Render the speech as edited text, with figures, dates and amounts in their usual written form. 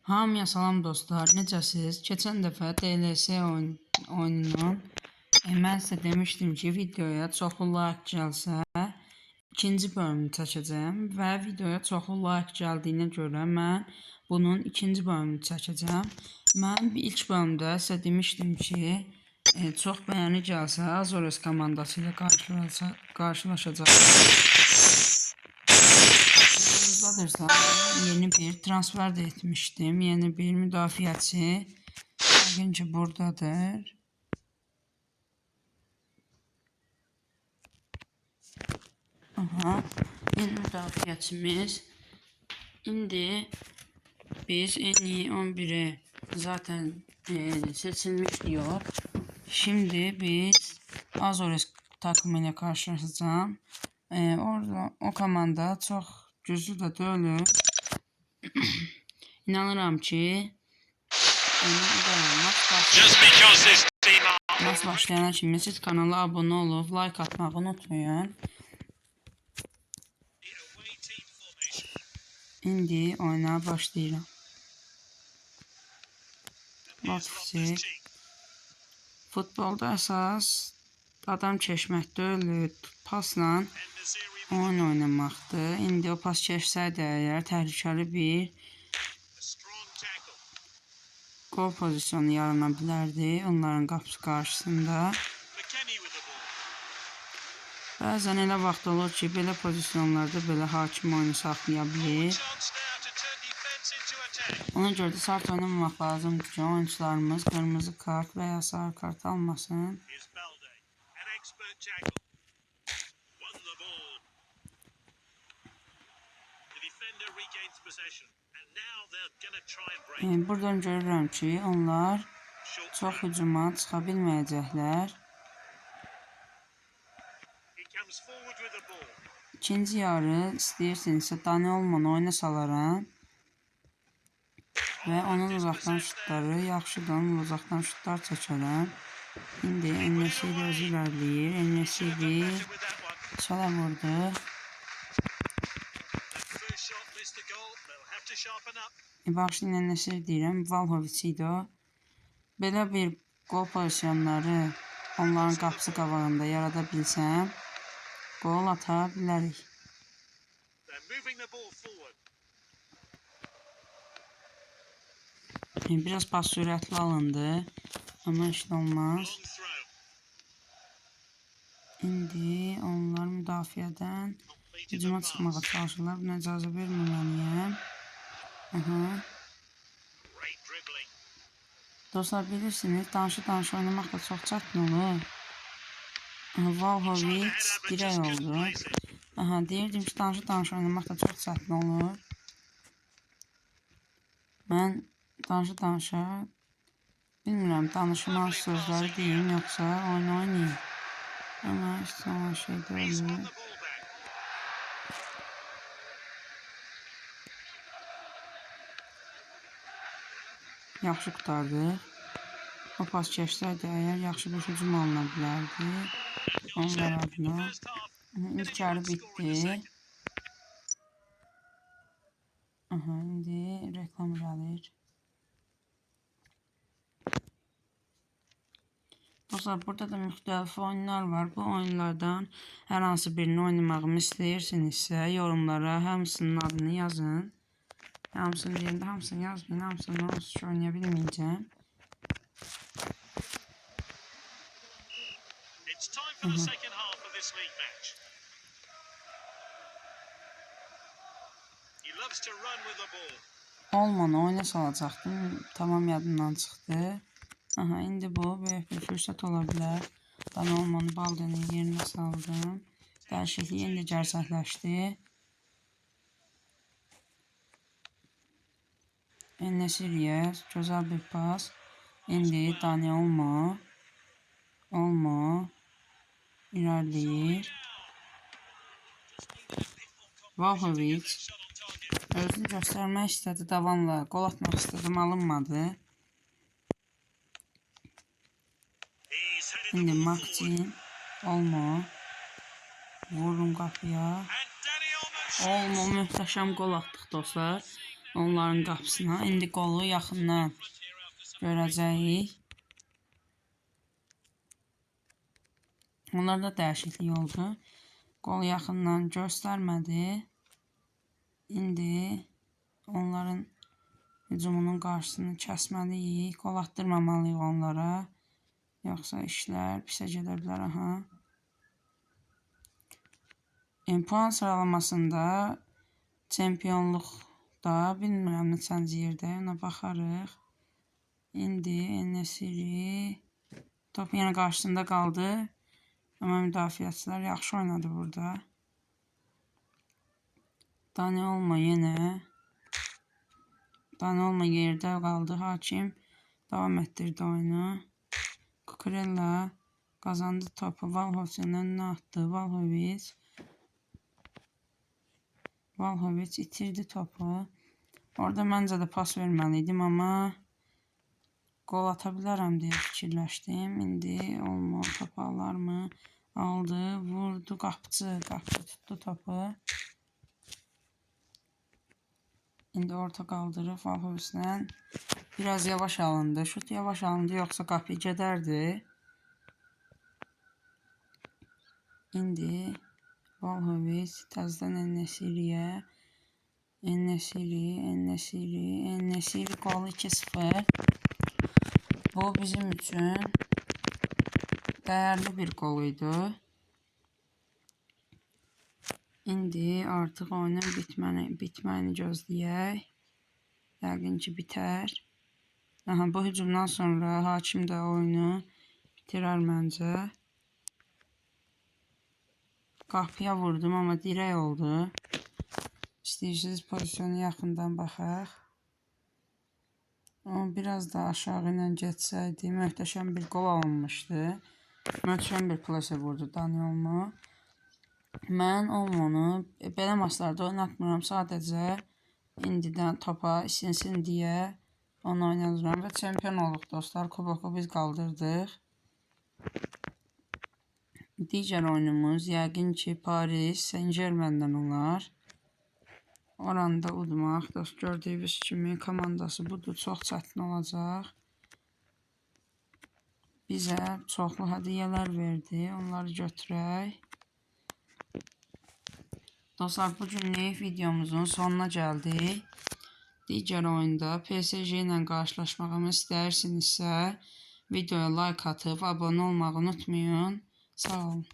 Hamıya salam dostlar, necəsiz? Keçən dəfə DLS oyununun mən sizə demişdim ki, videoya çoxlu like gəlsə, ikinci bölümünü çəkəcəm və videoya çoxlu like gəldiyinə görə mən bunun ikinci bölümünü çəkəcəm. Mən ilk bölümdə sizə demişdim ki, çox bəyəni gəlsə Azores komandası ilə qarşılaşacaq. Yeni bir transfer de etmiştim. Yeni bir müdafiəçi. Bugün ki buradadır. Aha, yeni müdafiəçimiz. İndi biz en iyi 11'e zaten seçilmiş diyor. Şimdi biz Azores takımıyla karşılaşacağım. Orada o komanda çok güclü de deyil. İnanıram ki maç başlayana kimi siz kanala abone olub like atmağı unutmayın. İndi oyuna başlayıram. Futbolda əsas adam keçmək deyil, pasla oyun oynamaqdır. İndi o pas keçsəydi əgər təhlükəli bir gol pozisyonu yarana bilərdi onların qapısı qarşısında. Bəzən elə vaxt olur ki, belə pozisyonlarda belə hakim oyunu saxlaya bilir. Ona görə də sert oynamamaq lazımdır ki, oyuncularımız qırmızı kart və ya sarı kart almasın. Buradan görürəm ki, onlar çox hücuma çıxa bilməyəcəklər. İkinci yarı istəyirsinizsə Dani Olmanı oyuna salaram və onun uzaqdan şutları yaxşıdır, onun uzaqdan şutlar çəkərəm. İndi En-Nesyri özü ilərləyir. En-Nesyri çala vurdu. Bağışlayın, En-Nesyri deyirəm, Valhovic idi o. Belə bir gol pozisyonları onların qapısı qabağında yarada bilsəm, gol ata bilərik. Biraz pas sürətli alındı, amma işlə olmaz. İndi onlar müdafiədən hücuma çıxmağa çalışırlar. Buna icazə verməyəm. Dostlar, bilirsiniz, danışa oynamaq da çox çətin olur. Valhovic dirək oldu. Deyirdim ki, danışa oynamaq da çox çətin olur. Mən danışa bilmirəm, danışma sözləri deyim, yoxsa oyun oynayayım. Amma heç zaman şey deyil. Yaxşı qutardı. O pas keçsəydi əgər yaxşı bir hücum alına bilərdi. Onlar adına. İlk yarı bitdi. İndi reklam gəlir. Dostlar, burada da müxtəlif oyunlar var. Bu oyunlardan hər hansı birini oynamağımı istəyirsinizsə yorumlara hamısının adını yazın. Hamısını deyəndə hamısını yazmayın. Hamısını onsuz ki oynaya bilməyəcəm. Olmanı oyuna salacaqdım. Tamam, yadımdan çıxdı. İndi bu böyük bir fürsət ola bilər. Dani Olmanı Baldenin yerinə saldım. Dəyişiklik indi gerçəkləşdi. En-Nesyriyə gözəl bir pas. İndi Dani Olma ilerləyir. Valhovic özünü göstərmək istədi, davamla qol atmaq istədim, alınmadı. İndi Maksin Olma vurun qapıya. Olma möhtəşəm qol atdıq dostlar. onların qapısına. İndi qolu yaxından görəcəyik. Onlarda dəyişiklik oldu. Qol yaxından göstərmədi. İndi onların hücumunun qarşısını kəsməliyik. Qol attırmamalıyıq onlara. Yoxsa işlər pisə gedə bilər. Aha. Puan sıralamasında çempionluqda bilmirəm neçənci yerdə, ona baxarıq. İndi Enesiri top yenə qarşısında qaldı. Amma müdafiəçilər yaxşı oynadı burada. Dani Olmo yenə. Dani Olmo yerdə qaldı. Hakim davam etdirdi oyunu. Kukurella qazandı topu. Valhovic'in önünə atdı. Valhovic itirdi topu. Orada məncə də pas verməliydim, amma qol ata bilərəm deyə fikirləşdim. İndi Olmo topu alarmı? Aldı, vurdu, qapıcı tutdu topu. İndi orta qaldırıb Valhovic'dən biraz yavaş alındı. Şut yavaş alındı, yoxsa qapı gedərdi. İndi Valhovic təzədən Enesiriyə. Enesiri qolu 2-0. Bu bizim üçün dəyərli bir qol idi. İndi artıq oyunun bitməyini gözləyək. Yəqin ki bitər. Bu hücumdan sonra Hakim də oyunu bitirər məncə. Qapıya vurdum, amma dirək oldu. İstəyirsiniz pozisyonu yaxından baxaq. Amma biraz da aşağı ilə getsəydi, möhtəşəm bir qol alınmışdı. Möhtəşəm bir plase vurdu Dani Olmo. Mən Olmonu belə maçlarda oynatmıram. Sadəcə indidən topa isinsin deyə onu oynadıram və çempion olduq dostlar. Kuboku biz qaldırdıq. Digər oyunumuz yəqin ki Paris Saint-Germain'dən olar. Oranı da udmaq. Dost gördüyünüz kimi komandası budur. Çox çətin olacaq. Bizə çoxlu hədiyyələr verdi. Onları götürək. Dostlar, bugünlük videomuzun sonuna gəldik. Digər oyunda PSG ilə qarşılaşmağımı istəyirsinizsə videoya like atıb abunə olmağı unutmayın. Sağ olun.